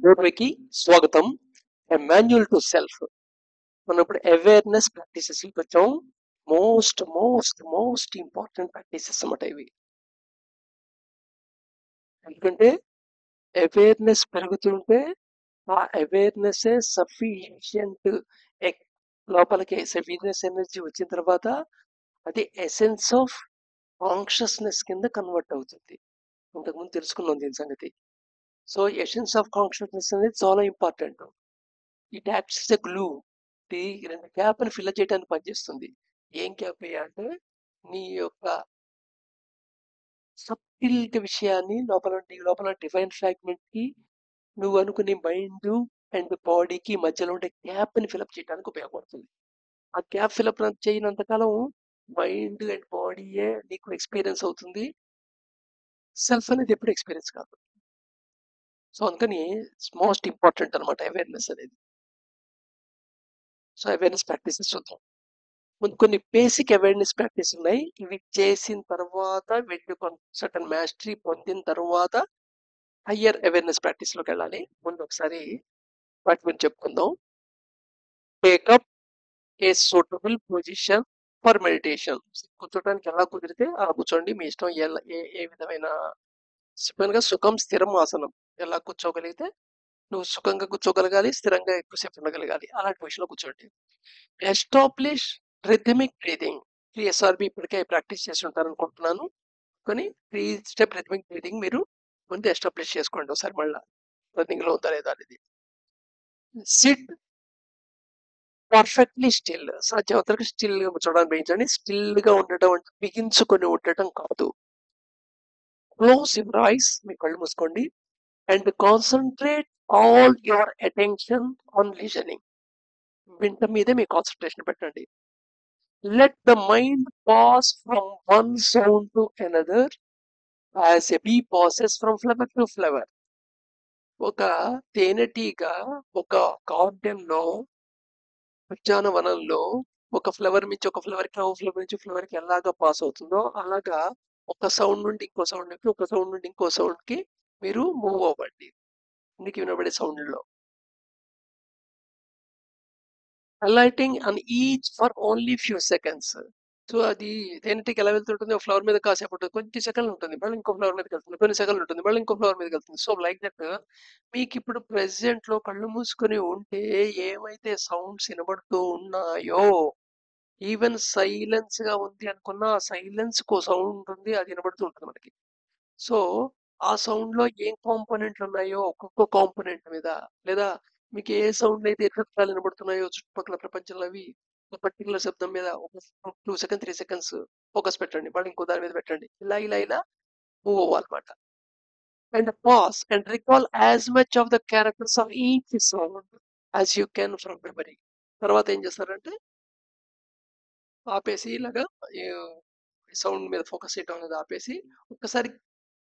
మూవీకి స్వాగతం. Manual to self. మనం ఇప్పుడు అవేర్నెస్ ప్రాక్టీసెస్ వచ్చాం. Most most most important practices అన్నమాట ఇవి. ఎందుకంటే అవేర్నెస్ పెరుగుతుంటే ఆ అవేర్నెస్ సఫిషియంట్ లోపలికి సఫిషియన్స్ ఎనర్జీ వచ్చిన తర్వాత అది ఎసెన్స్ ఆఫ్ కాన్షియస్నెస్ కింద కన్వర్ట్ అవుతుంది. ఇంతకుముందు తెలుసుకున్నాం దీని సంగతి. సో ఎసెన్స్ ఆఫ్ కాన్షియస్నెస్ అనేది చాలా important. It acts a glue. ఇది రెండు గ్యాప్ని ఫిల్ చేయడానికి పనిచేస్తుంది. ఏం గ్యాప్ అంటే నీ యొక్క సబ్టిల్ విషయాన్ని లోపల డివైన్ ఫ్రాగ్మెంట్ కి నువ్వు అనుకునే మైండ్ అండ్ బాడీకి మధ్యలో ఉండే గ్యాప్ ని ఫిలప్ చేయడానికి ఉపయోగపడుతుంది. ఆ గ్యాప్ ఫిలప్ చేయనంతకాలం మైండ్ అండ్ బాడీయే నీకు ఎక్స్పీరియన్స్ అవుతుంది. సెల్ఫ్ అనేది ఎప్పుడు ఎక్స్పీరియన్స్ కాదు. సో అందుకని మోస్ట్ ఇంపార్టెంట్ అనమాట అవేర్నెస్ అనేది. సో అవేర్నెస్ ప్రాక్టీసెస్ చూద్దాం. ముందు కొన్ని బేసిక్ అవేర్నెస్ ప్రాక్టీస్ ఉన్నాయి. ఇవి చేసిన తర్వాత వీటి సర్టన్ మాస్టరీ పొందిన తర్వాత హయ్యర్ అవేర్నెస్ ప్రాక్టీస్ లోకి వెళ్ళాలి. ముందు ఒకసారి వాటి గురించి చెప్పుకుందాం. Take up a suitable position for meditation. కూర్చోడానికి ఎలా కుదిరితే అలా కూర్చోండి. మీ ఇష్టం. ఏ విధమైన సుఖం స్థిరం ఆసనం. ఎలా కూర్చోగలిగితే నువ్వు సుఖంగా కూర్చోగలగాలి, స్థిరంగా ఎక్కువసేపు ఉండగలగాలి. అలాంటి పొజిషన్ లో కూర్చోండి. Establish rhythmic breathing. 3 SRB ఇప్పటికే ప్రాక్టీస్ చేసి ఉంటారు అనుకుంటున్నాను. కానీ 3 స్టెప్ రిథమిక్ బ్రీదింగ్ మీరు ముందు ఎస్టాబ్లిష్ చేసుకోండి ఒకసారి. మళ్ళీ రన్నింగ్ లో ఉందా లేదా అనేది. Sit perfectly still. సాధ్యమంతరకు స్టిల్ గా కూర్చోడానికి ప్రయత్నించండి. స్టిల్ గా ఉండటం అంటే బిగించుకొని ఉండటం కాదు. Close your eyes. మీ కళ్ళు మూసుకోండి. And concentrate all your attention on listening. వింట మీదే మీ కాన్సన్ట్రేషన్ పెట్టండి. Let the mind pass from one sound to another as a bee passes from flower to flower. ఒక తేనెటీగ ఒక గార్డెన్ లో, ఉద్యానవనంలో ఒక ఫ్లవర్ నుంచి ఒక ఫ్లవర్ కి, ఫ్లవర్ నుంచి ఫ్లవర్ కి ఎలాగా పాస్ అవుతుందో అలాగా ఒక సౌండ్ నుండి ఇంకో సౌండ్ కి, ఒక సౌండ్ నుండి ఇంకో సౌండ్ కి మీరు మూవ్ అవ్వండి. మీకు వినబడే సౌండ్ లో. Alighting on each for only few seconds. So అది తేనెటీగ ఎలా వెళ్తుంటుంది? ఒక ఫ్లవర్ మీద కాసేపు ఉంటుంది, కొన్ని సెకండ్లు ఉంటుంది, మళ్ళీ ఇంకో ఫ్లవర్ మీదకి వెళ్తుంది, కొన్ని సెకండ్లు ఉంటుంది, మళ్ళీ ఇంకో ఫ్లవర్ మీదకి వెళ్తుంది. సో లైక్ దట్ మీకు ఇప్పుడు ప్రెసెంట్ లో కళ్ళు మూసుకొని ఉంటే ఏమైతే సౌండ్స్ వినబడుతూ ఉన్నాయో, ఈవెన్ సైలెన్స్ గా ఉంది అనుకున్నా ఆ సైలెన్స్ కో సౌండ్ ఉంటుంది, అది వినబడుతూ ఉంటుంది మనకి. సో ఆ సౌండ్ లో ఏం కాంపోనెంట్లు ఉన్నాయో ఒక్కొక్క కాంపోనెంట్ మీద, లేదా మీకు ఏ సౌండ్ అయితే ఎఫెక్టాలు వినబడుతున్నాయో చుట్టుపక్కల ప్రపంచంలో అవి ఒక పర్టికులర్ శబ్దం మీద ఒక 2 సెకండ్స్ 3 సెకండ్స్ ఫోకస్ పెట్టండి, మళ్ళీ ఇంకో దాని మీద పెట్టండి. ఇలా మూవ్ అవ్వాలన్నమాట. And pause and recall as much of the characters of each sound as you can from memory. తర్వాత ఏం చేస్తారంటే ఆపేసి ఇలాగా సౌండ్ మీద ఫోకస్ చేయడం అనేది ఆపేసి ఒక్కసారి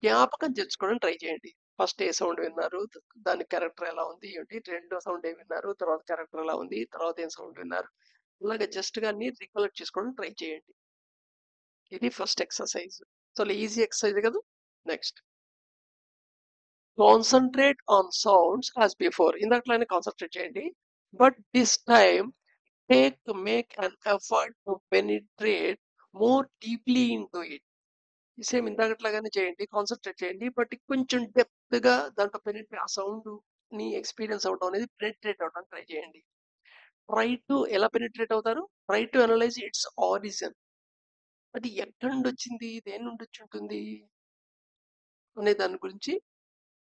జ్ఞాపకం తెచ్చుకోవడం ట్రై చేయండి. ఫస్ట్ ఏ సౌండ్ విన్నారు, దాని క్యారెక్టర్ ఎలా ఉంది ఏంటి, రెండో సౌండ్ ఏం విన్నారు, తర్వాత క్యారెక్టర్ ఎలా ఉంది, తర్వాత ఏం సౌండ్ విన్నారు, అలాగే జస్ట్ గా అన్ని రికలెక్ట్ చేసుకోవడం ట్రై చేయండి. ఇది ఫస్ట్ ఎక్సర్సైజ్. చాలా ఈజీ ఎక్సర్సైజ్ కదా. Next, concentrate on sounds as before. ఇందాకలానే కాన్సన్ట్రేట్ చేయండి, but this time make an effort to penetrate more deeply into it. Same ఇందాకట్లాగానే చేయండి, కాన్సన్ట్రేట్ చేయండి, బట్ కొంచెం డెప్త్ గా దాంట్లో పెనిట్రేట్, ఆ సౌండ్ ని ఎక్స్పీరియన్స్ అవడం అనేది పెనిట్రేట్ అవడానికి ట్రై చేయండి. ట్రై టు ఎలా పెనిట్రేట్ అవుతారు? Try to analyse its origin. అది ఎక్కడి నుండి వచ్చింది, దేని నుండి వచ్చి ఉంటుంది అనే దాని గురించి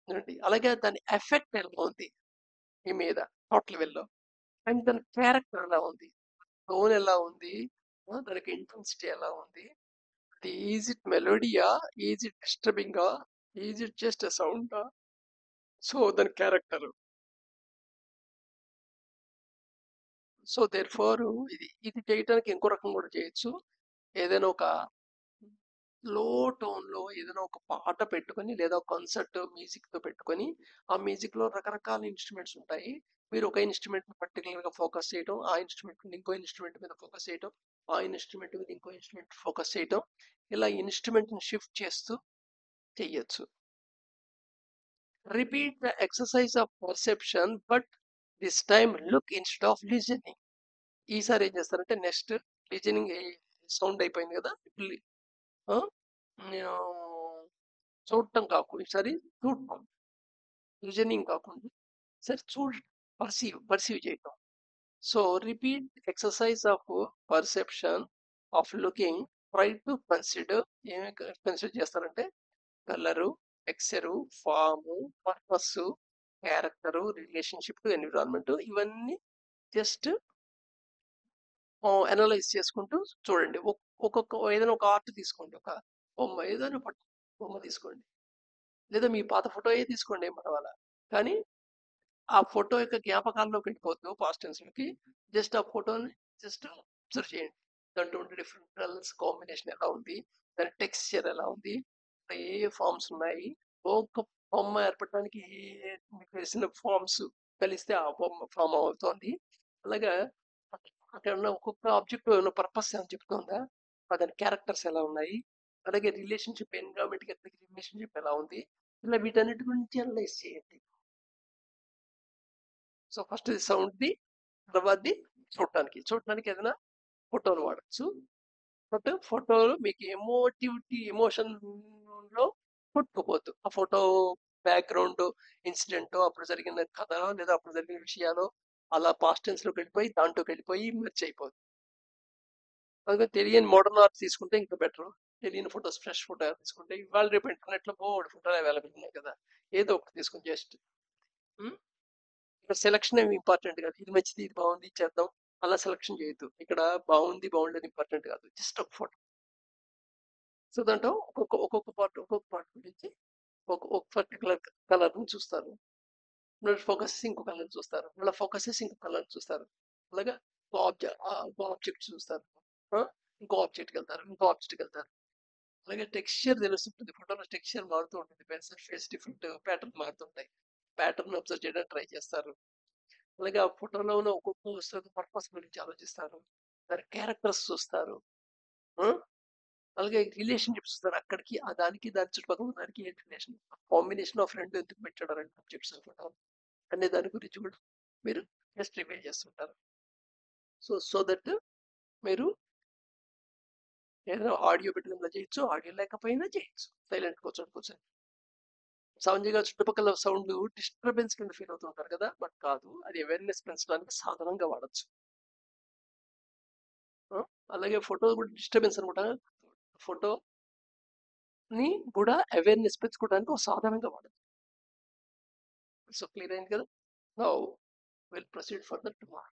వినండి. అలాగే దాని ఎఫెక్ట్ ఎలా ఉంది మీ మీద థాట్ లెవెల్లో, అండ్ దాని క్యారెక్టర్ ఎలా ఉంది, టోన్ ఎలా ఉంది, దానికి ఇంటెన్సిటీ ఎలా ఉంది, is it melodious, is it disturbing, is it just sound. So దాని క్యారెక్టర్. సో దేర్ ఫోర్ ఇది ఇది చేయటానికి ఇంకో రకం కూడా చేయొచ్చు. ఏదైనా ఒక లో టోన్ లో ఏదైనా ఒక పాట పెట్టుకొని, లేదా ఒక కాన్సర్ట్ మ్యూజిక్ తో పెట్టుకొని, ఆ మ్యూజిక్ లో రకరకాల ఇన్స్ట్రుమెంట్స్ ఉంటాయి. మీరు ఒక ఇన్స్ట్రుమెంట్ పర్టికులర్ గా ఫోకస్ చేయడం, ఆ ఇన్స్ట్రుమెంట్ మీద ఇంకో ఇన్స్ట్రుమెంట్ మీద ఫోకస్ చేయడం, ఆ ఇన్స్ట్రుమెంట్ మీద ఇంకో ఇన్స్ట్రుమెంట్ ఫోకస్ చేయడం, ఇలా ఇన్స్ట్రుమెంట్ ని షిఫ్ట్ చేస్తూ చెయ్యొచ్చు. Repeat the exercise of perception, but this time look instead of listening. ఈసారి ఏం చేస్తారంటే నెక్స్ట్ లిజనింగ్ సౌండ్ అయిపోయింది కదా, ఇప్పుడు ఆ, నేను చూడటం కాకుండా ఈసారి చూడటం, లిజనింగ్ కాకుండా సరే పర్సీవ్ చేయటం. So repeat exercise of perception of looking. Try to consider, ఏమి కన్సిడర్ చేస్తారంటే colour, texture, form, purpose, character, relationship, environment, ఇవన్నీ జస్ట్ అనలైజ్ చేసుకుంటూ చూడండి. ఒక్కొక్క ఏదైనా ఒక ఆర్ట్ తీసుకోండి, ఒక బొమ్మ ఏదైనా బొమ్మ తీసుకోండి, లేదా మీ పాత ఫోటో తీసుకోండి, ఏం పర్వాలా. కానీ ఆ ఫోటో యొక్క జ్ఞాపకాల్లోకి వెళ్ళిపోతూ పాస్ట్ టెన్స్లోకి, జస్ట్ ఆ ఫోటోని జస్ట్ అబ్జర్వ్ చేయండి. దాంట్లో ఉండే డిఫరెంట్ కలర్స్ కాంబినేషన్ ఎలా ఉంది, దాని టెక్స్చర్ ఎలా ఉంది, ఏ ఏ ఫార్మ్స్ ఉన్నాయి, ఒక్క బొమ్మ ఏర్పడడానికి మీకు తెలిసిన ఫార్మ్స్ కలిస్తే ఆ బొమ్మ ఫామ్ అవుతోంది. అలాగా అక్కడ ఉన్న ఒక్కొక్క ఆబ్జెక్ట్ ఉన్న పర్పస్ ఏమైనా చెప్తుందా, దాని క్యారెక్టర్స్ ఎలా ఉన్నాయి, అలాగే రిలేషన్షిప్, ఎన్విరాన్మెంట్ రిలేషన్షిప్ ఎలా ఉంది, ఇలా వీటన్నిటి గురించి అనలైజ్ చేయండి. సో ఫస్ట్ సౌండ్ది, తర్వాతది చూడటానికి ఏదైనా ఫోటోలు వాడచ్చు. బట్ ఫోటోలు మీకు ఎమోషన్లో కొట్టుకుపోద్దు. ఆ ఫోటో బ్యాక్గ్రౌండ్ ఇన్సిడెంట్, అప్పుడు జరిగిన కథ, లేదా అప్పుడు జరిగిన విషయాలు అలా పాస్ట్ టెన్స్లోకి వెళ్ళిపోయి దాంట్లోకి వెళ్ళిపోయి మెర్జ్ అయిపోద్ది. అందుకని తెలియని మోడర్న్ ఆర్ట్ తీసుకుంటే ఇంకా బెటర్. తెలియని ఫోటోస్, ఫ్రెష్ ఫోటో తీసుకుంటే ఇవాళ రేపు ఇంటర్నెట్లో బోర్డు ఫోటోలు అవైలబుల్ ఉన్నాయి కదా, ఏదో ఒకటి తీసుకుని జస్ట్ ఇక్కడ సెలక్షన్ ఏమి ఇంపార్టెంట్ కాదు. ఇది మంచిది, ఇది బాగుంది, చేద్దాం అలా సెలక్షన్ చేయొద్దు. ఇక్కడ బాగుంది బాగుండేది ఇంపార్టెంట్ కాదు, జస్ట్ ఒక ఫోటో. సో దాంట్లో ఒక్కొక్క పార్ట్ గురించి ఒక పర్టికులర్ కలర్ని చూస్తారు, ఫోకస్ ఇంకో కలర్ చూస్తారు, మళ్ళీ ఫోకస్ ఇంకో కలర్ చూస్తారు, అలాగా ఇంకో ఆబ్జెక్ట్ చూస్తారు, ఇంకో ఆబ్జెక్ట్కి వెళ్తారు, ఇంకో ఆబ్జెక్ట్కి వెళ్తారు. అలాగే టెక్స్చర్ తెలుస్తుంటుంది, ఫోటోలో టెక్స్చర్ మారుతూ ఉంటుంది, పెన్సిల్ ఫేస్ డిఫరెంట్ ప్యాటర్న్ మారుతుంటాయి, ప్యాటర్న్ అబ్జర్వ్ చేయడానికి ట్రై చేస్తారు. అలాగే ఆ ఫోటోలో ఉన్న ఒక్కొక్క వస్తువు పర్పస్ గురించి ఆలోచిస్తారు, దాని క్యారెక్టర్స్ చూస్తారు, అలాగే రిలేషన్షిప్స్ చూస్తారు, అక్కడికి ఆ దానికి దాని చుట్టుపక్కల దానికి ఏంటి రిలేషన్, కాంబినేషన్ ఆఫ్ రెండు ఎందుకు పెట్టాడు రెండు ఆబ్జెక్ట్స్ ఫోటో అనే దాని గురించి కూడా మీరు జస్ట్ రివీల్ చేస్తుంటారు. సో దట్ మీరు ఏదైనా ఆడియో పెట్టుకుని చేయొచ్చు, ఆడియో లేకపోయినా చేయొచ్చు, సైలెంట్ కూర్చొని సౌండ్గా చుట్టుపక్కల సౌండ్ డిస్టర్బెన్స్ కింద ఫీల్ అవుతుంటారు కదా, బట్ కాదు, అది అవేర్నెస్ పెంచడానికి సాధనంగా వాడచ్చు. అలాగే ఫోటో కూడా డిస్టర్బెన్స్ అనమాట, ఫోటోని కూడా అవేర్నెస్ పెంచుకోవడానికి ఒక సాధనంగా వాడచ్చు. సో క్లియర్ అయింది కదా. Now will proceed further tomorrow.